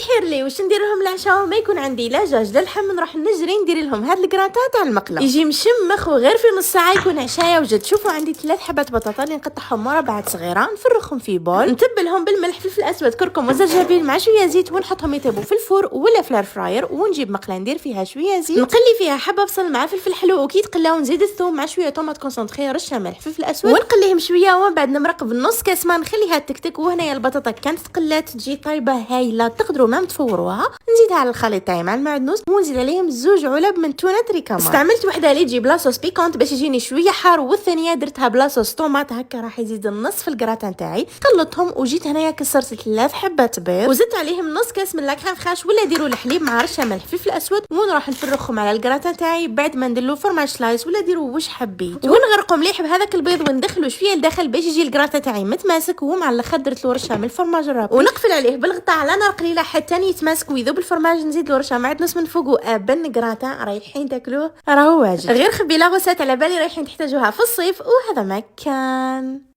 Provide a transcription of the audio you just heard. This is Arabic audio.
تحير لي واش ندير لهم العشاء وما يكون عندي لا دجاج لا لحم، نروح نجري ندير لهم هاد الكراطه تاع المقله، يجي مشمخ وغير في نص ساعه يكون عشايا وجد. شوفوا عندي 3 حبات بطاطا اللي نقطعهم مربعات صغيره، نفرخهم في بول، نتبلهم بالملح فلفل اسود كركم وزنجبيل مع شويه زيت، ونحطهم يطيبوا في الفور ولا في الفراير، ونجيب مقله ندير فيها شويه زيت، نقلي فيها حبه بصل مع فلفل حلو، وكي تقلاو نزيد الثوم مع شويه طوماط كونسونطري رشه ملح فلفل اسود، ونقليهم شويه، ومن بعد نمرق بنص كاس ما نخليها تكتك. وهنايا البطاطا كانت تقلات تجي طايبه هايله، تقدروا ما تفوروها. نزيدها على الخليط تاعي مع المعدنوس، ونزيد عليهم 2 علب من تونه تريكاما. استعملت وحده اللي تجي بلاصوص بيكونت باش يجيني شويه حار، والثانيه درتها بلاصوص طوماط، هكا راح يزيد النص في الكراتان تاعي. خلطتهم وجيت هنايا كسرت 3 حبات بيض، وزدت عليهم نص كاس من لاكريم فريش، ولا ديروا الحليب مع رشه ملح فلفل اسود، ونروح نفرخهم على الكراتان تاعي بعد ما نديروا فرماج سلايس ولا ديروا واش حبيت، ونغرقوا مليح بهذاك البيض، وندخلوا شويه لداخل باش يجي الكراتان تاعي متماسك. ومع الاخر درت له رشه من الفرماج الرابي، ونقفل عليه بالغطاء على نار قليله حتى يتماسك ويذوب الفرماج. نزيد له رشه معدنوس من فوق، وابن كراتان رايحين تاكلوه راهو واجد. غير خبي لا غوسات على بالي رايحين تحتاجوها في الصيف، وهذا ما كان.